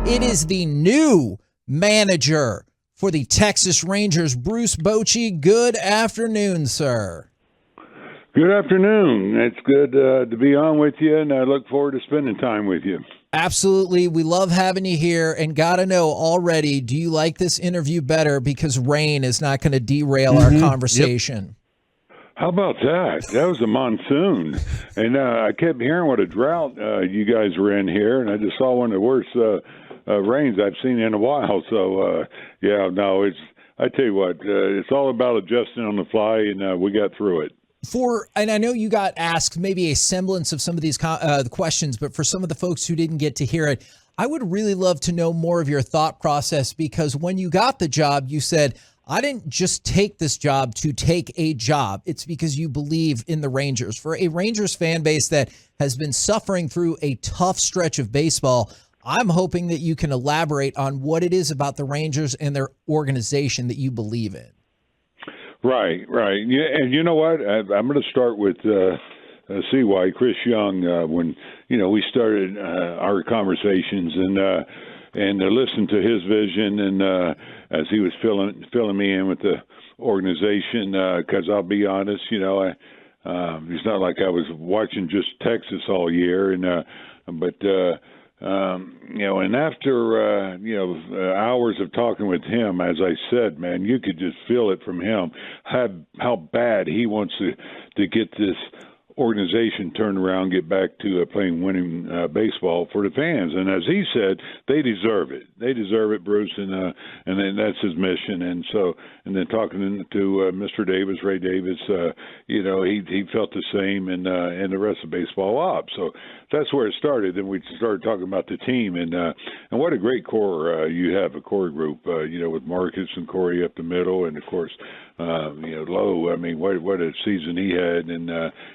It is the new manager for the Texas Rangers, Bruce Bochy. Good afternoon, sir. Good afternoon. It's good to be on with you, and I look forward to spending time with you. Absolutely. We love having you here, and got to know already, do you like this interview better because rain is not going to derail our conversation? Yep. How about that? That was a monsoon, and I kept hearing what a drought you guys were in here, and I just saw one of the worst rains I've seen in a while. So, I tell you what, it's all about adjusting on the fly, and we got through it. And I know you got asked maybe a semblance of some of these questions, but for some of the folks who didn't get to hear it, I would really love to know more of your thought process, because when you got the job, you said, I didn't just take this job to take a job. It's because you believe in the Rangers. For a Rangers fan base that has been suffering through a tough stretch of baseball, I'm hoping that you can elaborate on what it is about the Rangers and their organization that you believe in. Right. Yeah, and you know what? I'm going to start with CY, Chris Young, when, we started our conversations and listen to his vision, and as he was filling me in with the organization, because I'll be honest, it's not like I was watching just Texas all year, and after hours of talking with him, as I said, man, you could just feel it from him how bad he wants to get this organization turned around, get back to playing winning baseball for the fans. And as he said, they deserve it. They deserve it, Bruce, and then that's his mission. And then talking to Mr. Davis, Ray Davis, he felt the same, and the rest of baseball ops. So that's where it started. Then we started talking about the team, and what a great core you have, a core group, with Marcus and Corey up the middle, and of course, Lowe. I mean, what a season he had, and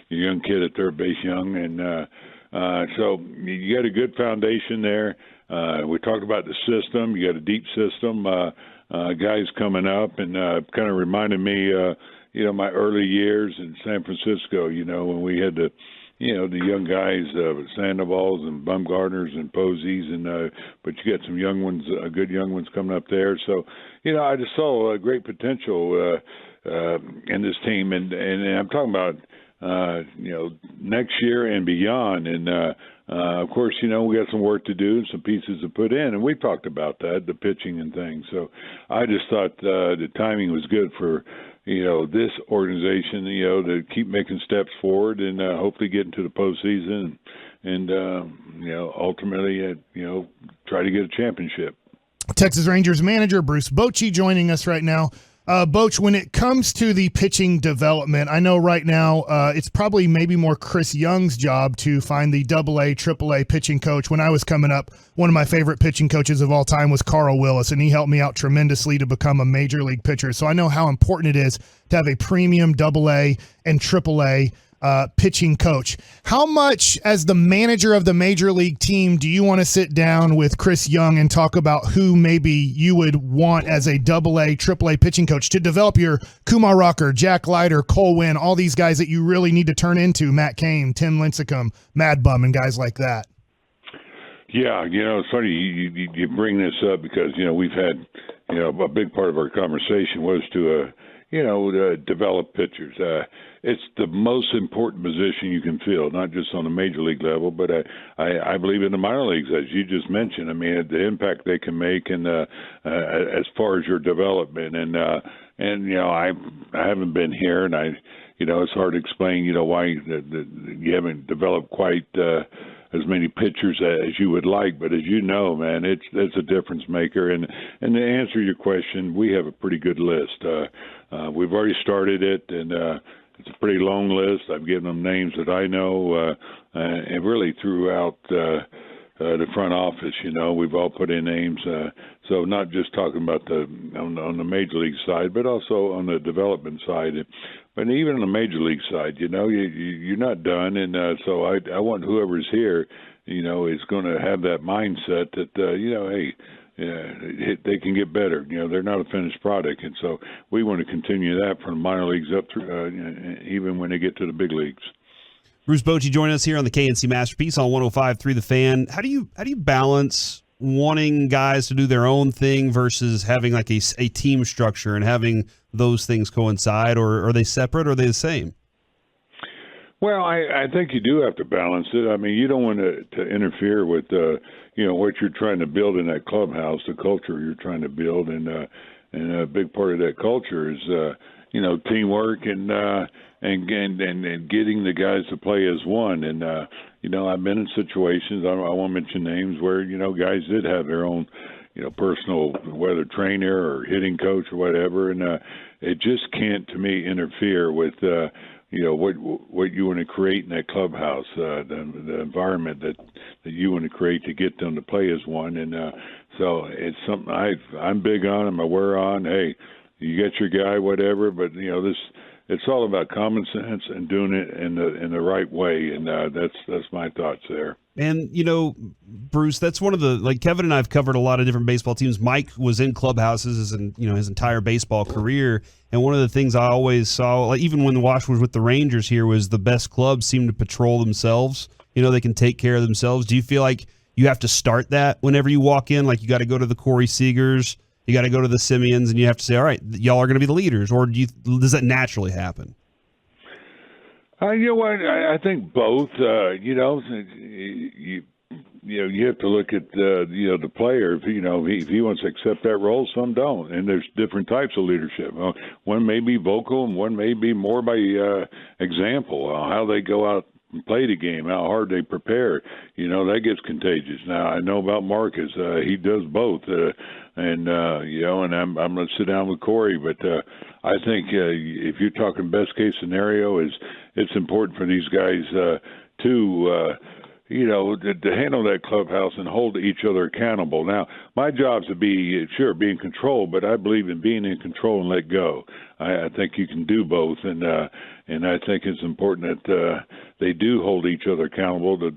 your young kid at third base, Young, and so you got a good foundation there. We talked about the system. You got a deep system. Guys coming up, and kind of reminded me, my early years in San Francisco. When we had the young guys, Sandoval's and Bumgarners and Posies, and but you got some young ones, good young ones coming up there. So, I just saw a great potential in this team, and I'm talking about next year and beyond. And of course, we got some work to do, some pieces to put in, and we talked about that, the pitching and things. So I just thought the timing was good for this organization, to keep making steps forward and hopefully get into the postseason and ultimately, try to get a championship. Texas Rangers manager Bruce Bochy joining us right now. Boch, when it comes to the pitching development, I know right now it's probably maybe more Chris Young's job to find the AA, AAA pitching coach. When I was coming up, one of my favorite pitching coaches of all time was Carl Willis, and he helped me out tremendously to become a major league pitcher. So I know how important it is to have a premium AA and AAA pitching coach. How much, as the manager of the major league team, do you want to sit down with Chris Young and talk about who maybe you would want as a AA, AAA pitching coach to develop your Kumar Rocker, Jack Leiter, Cole Winn, all these guys that you really need to turn into, Matt Cain, Tim Lincecum, Mad Bum, and guys like that? Yeah, it's funny you bring this up because, we've had, a big part of our conversation was to develop pitchers. It's the most important position you can fill, not just on the major league level, but I believe in the minor leagues, as you just mentioned. I mean, the impact they can make, and as far as your development, and I haven't been here, and it's hard to explain, why you haven't developed quite as many pitchers as you would like, but as you know, man, it's a difference maker. And to answer your question, we have a pretty good list. We've already started it, and it's a pretty long list. I've given them names that I know, and really throughout the front office, we've all put in names. So not just talking about on the major league side, but also on the development side. But even on the major league side, you're not done. And so I want whoever's here, is going to have that mindset that, hey, they can get better. They're not a finished product. And so we want to continue that from the minor leagues up through, even when they get to the big leagues. Bruce Bochy joining us here on the K&C Masterpiece on 105.3 The Fan. How do you balance wanting guys to do their own thing versus having like a team structure and having those things coincide, or are they separate, or are they the same? Well, I think you do have to balance it. I mean, you don't want to interfere with, what you're trying to build in that clubhouse, the culture you're trying to build, and a big part of that culture is, teamwork and getting the guys to play as one. And I've been in situations, I won't mention names, where guys did have their own personal, whether trainer or hitting coach or whatever, and it just can't, to me, interfere with what you want to create in that clubhouse, the environment that you want to create to get them to play as one. And so it's something I'm big on, I'm aware on. Hey, you get your guy, whatever, but it's all about common sense and doing it in the right way, and that's my thoughts there. And Bruce, that's one of the, like, Kevin and I have covered a lot of different baseball teams. Mike was in clubhouses his entire baseball career, and one of the things I always saw, like even when the Wash was with the Rangers here, was the best clubs seem to patrol themselves. They can take care of themselves. Do you feel like you have to start that whenever you walk in? Like, you got to go to the Corey Seagers, you got to go to the Simeons, and you have to say, all right, y'all are going to be the leaders, or does that naturally happen? You know what? I think both. You have to look at the player. If he wants to accept that role, some don't, and there's different types of leadership. One may be vocal, and one may be more by example. How they go out and play the game, how hard they prepare. That gets contagious. Now I know about Marcus. He does both, and I'm going to sit down with Corey, but I think if you're talking best case scenario, it's important for these guys to handle that clubhouse and hold each other accountable. Now, my job's to be in control, but I believe in being in control and let go. I think you can do both, and I think it's important that they do hold each other accountable to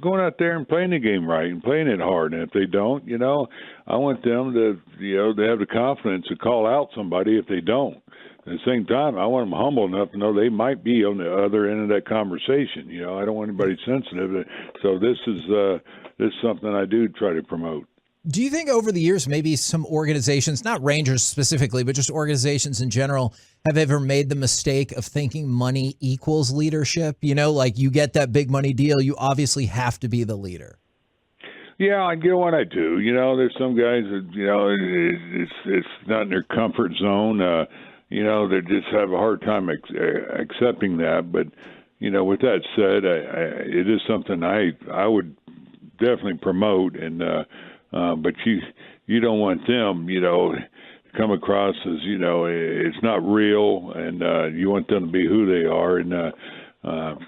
going out there and playing the game right and playing it hard. And if they don't, I want them to have the confidence to call out somebody if they don't. At the same time, I want them humble enough to know they might be on the other end of that conversation. I don't want anybody sensitive. So this is something I do try to promote. Do you think over the years, maybe some organizations, not Rangers specifically, but just organizations in general, have ever made the mistake of thinking money equals leadership? Like, you get that big money deal, you obviously have to be the leader. Yeah, I get what I do. There's some guys that, it's not in their comfort zone. They just have a hard time accepting that. But, with that said, it is something I would definitely promote. And but you don't want them, to come across as, it's not real, and you want them to be who they are. And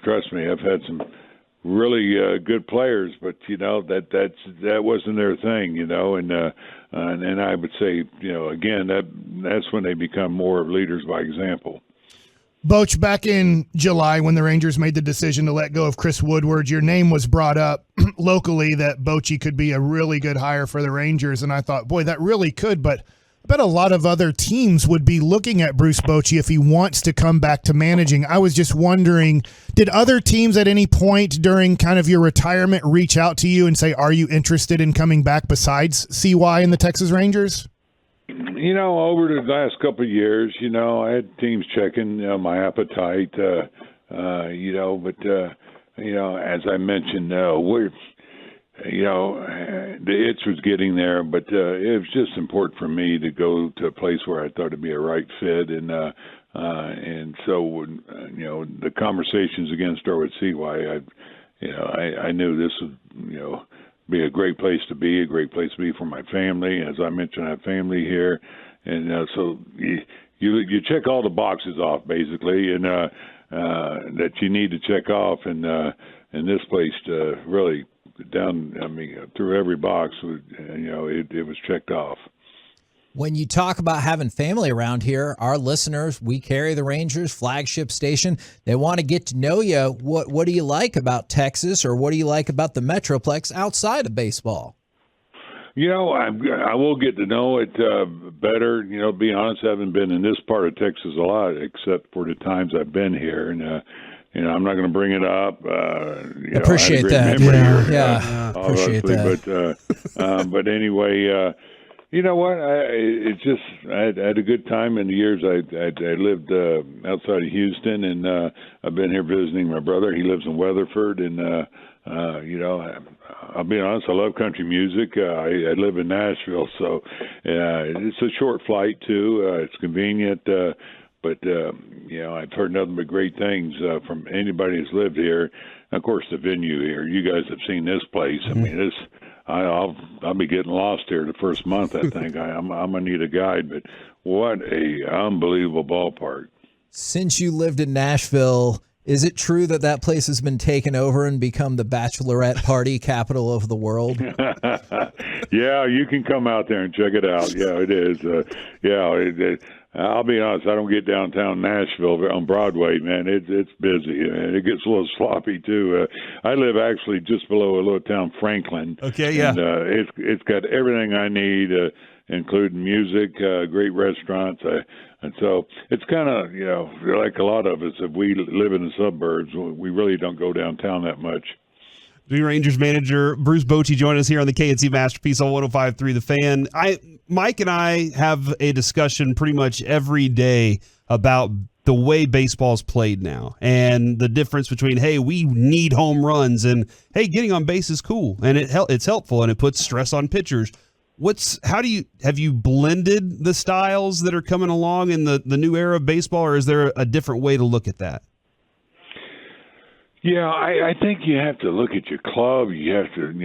trust me, I've had some really good players, but that wasn't their thing, and I would say, again, that's when they become more leaders by example. Boch, back in July when the Rangers made the decision to let go of Chris Woodward, your name was brought up locally that Bochy could be a really good hire for the Rangers, and I thought, boy, that really could, but I bet a lot of other teams would be looking at Bruce Bochy if he wants to come back to managing. I was just wondering, did other teams at any point during kind of your retirement reach out to you and say, are you interested in coming back besides CY and the Texas Rangers? Over the last couple of years, I had teams checking my appetite, but as I mentioned, we're the itch was getting there, but it was just important for me to go to a place where I thought it'd be a right fit, and so the conversations again start with CY. I knew this would be a great place to be, a great place to be for my family. As I mentioned, I have family here, and so you check all the boxes off basically, and that you need to check off, and this place really down, through every box, it was checked off. When you talk about having family around here, our listeners, we carry the Rangers flagship station. They want to get to know you. What do you like about Texas, or what do you like about the Metroplex outside of baseball? I will get to know it better. Be honest, I haven't been in this part of Texas a lot, except for the times I've been here, and I'm not going to bring it up. Appreciate that. Yeah, appreciate that. But anyway, you know what? I had a good time in the years I lived outside of Houston, and I've been here visiting my brother. He lives in Weatherford, and I'll be honest, I love country music. I live in Nashville, so it's a short flight too. It's convenient. But I've heard nothing but great things from anybody who's lived here. And of course, the venue here. You guys have seen this place. I mean, I'll be getting lost here the first month. I think I'm gonna need a guide. But what a unbelievable ballpark! Since you lived in Nashville, is it true that place has been taken over and become the bachelorette party capital of the world? Yeah, you can come out there and check it out. Yeah, it is. I'll be honest, I don't get downtown Nashville on Broadway, man. It's busy, and it gets a little sloppy too. I live actually just below a little town, Franklin. Okay, yeah. And it's got everything I need, including music, great restaurants, and so it's kind of like a lot of us. If we live in the suburbs, we really don't go downtown that much. New Rangers manager Bruce Bochy joined us here on the K&C Masterpiece on 105.3 The Fan. Mike and I have a discussion pretty much every day about the way baseball's played now and the difference between, hey, we need home runs, and hey, getting on base is cool and it's helpful and it puts stress on pitchers. Have you blended the styles that are coming along in the new era of baseball, or is there a different way to look at that? Yeah, I think you have to look at your club. You have to, and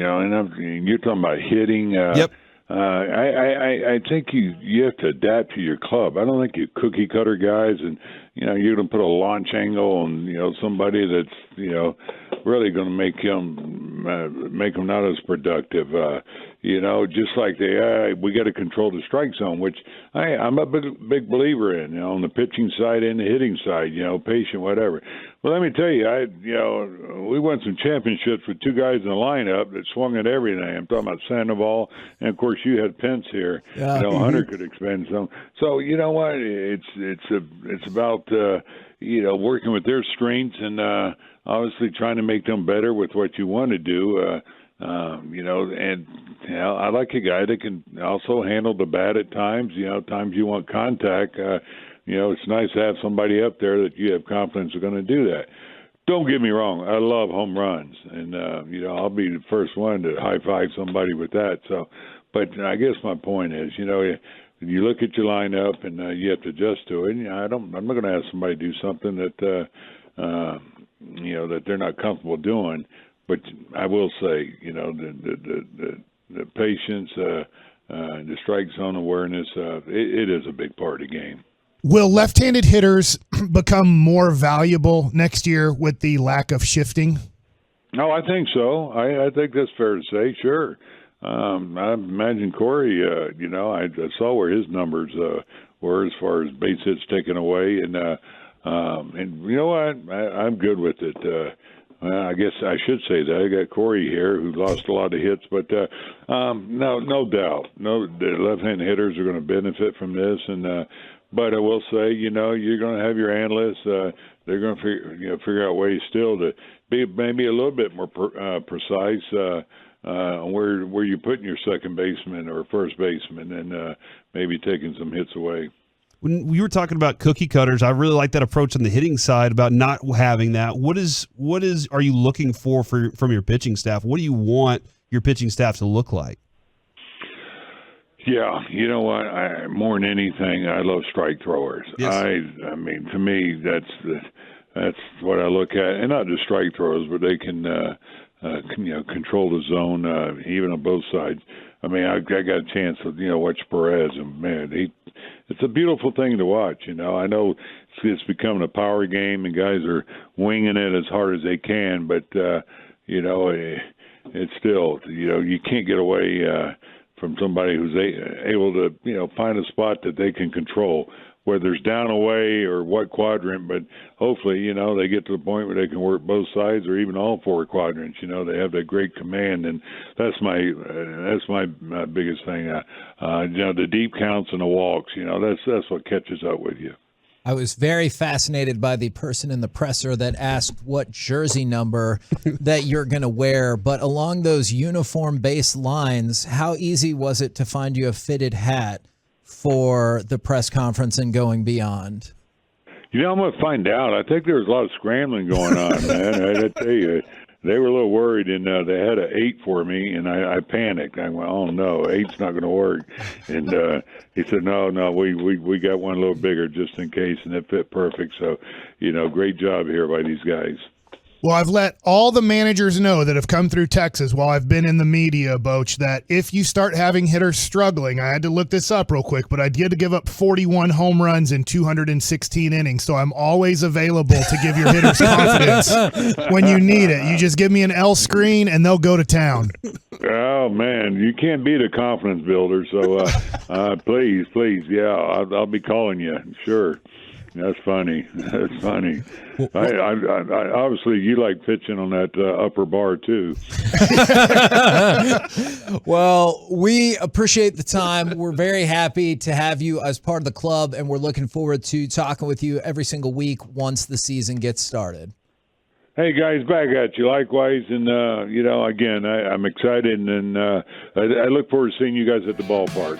you're talking about hitting. Yep. I think you have to adapt to your club. I don't think you cookie cutter guys, and you're going to put a launch angle on somebody that's really going to make them not as productive. Just like we got to control the strike zone, which I'm a big believer in. On the pitching side and the hitting side, patient, whatever. Well, let me tell you, we won some championships with two guys in the lineup that swung at everything. I'm talking about Sandoval, and of course you had Pence here. Yeah. Hunter could expend some. So you know what? It's about working with their strengths and obviously trying to make them better with what you want to do. I like a guy that can also handle the bat at times. Times you want contact. It's nice to have somebody up there that you have confidence are going to do that. Don't get me wrong. I love home runs, and I'll be the first one to high five somebody with that. So, but I guess my point is, you look at your lineup and you have to adjust to it. And I'm not going to ask somebody to do something that that they're not comfortable doing. But I will say, the patience, the strike zone awareness, it is a big part of the game. Will left-handed hitters become more valuable next year with the lack of shifting? No, I think so. I think that's fair to say. Sure. I imagine Corey. I saw where his numbers were as far as base hits taken away, and you know what? I'm good with it. I guess I should say that. I got Corey here who lost a lot of hits, but no doubt, the left-handed hitters are going to benefit from this. And but I will say, you're going to have your analysts. They're going to figure out ways still to be maybe a little bit more precise on where you're putting your second baseman or first baseman, and maybe taking some hits away. When we were talking about cookie cutters, I really like that approach on the hitting side about not having that. What are you looking for from your pitching staff? What do you want your pitching staff to look like? Yeah, you know what? More than anything, I love strike throwers. Yes. I mean, to me, that's what I look at, and not just strike throwers, but they can control the zone even on both sides. I mean, I got a chance to watch Perez, and man, it's a beautiful thing to watch. I know it's becoming a power game, and guys are winging it as hard as they can, but it's still you can't get away from somebody who's able to find a spot that they can control, whether it's down away or what quadrant. But hopefully they get to the point where they can work both sides or even all four quadrants. They have that great command, and that's my biggest thing. The deep counts and the walks. That's what catches up with you. I was very fascinated by the person in the presser that asked what jersey number that you're going to wear. But along those uniform-based lines, how easy was it to find you a fitted hat for the press conference and going beyond? I'm going to find out. I think there was a lot of scrambling going on, man. I tell you, they were a little worried, and they had an 8 for me, and I panicked. I went, "Oh no, 8's not going to work." And he said, "No, we got one a little bigger just in case," and it fit perfect. So, great job here by these guys. Well, I've let all the managers know that have come through Texas while I've been in the media, Boch, that if you start having hitters struggling, I had to look this up real quick, but I did give up 41 home runs in 216 innings, so I'm always available to give your hitters confidence when you need it. You just give me an L screen, and they'll go to town. Oh, man, you can't beat a confidence builder, so please, yeah, I'll be calling you, sure. That's funny. That's funny. I obviously, you like pitching on that upper bar, too. Well, we appreciate the time. We're very happy to have you as part of the club, and we're looking forward to talking with you every single week once the season gets started. Hey, guys, back at you. Likewise, and, again, I'm excited, and I look forward to seeing you guys at the ballpark.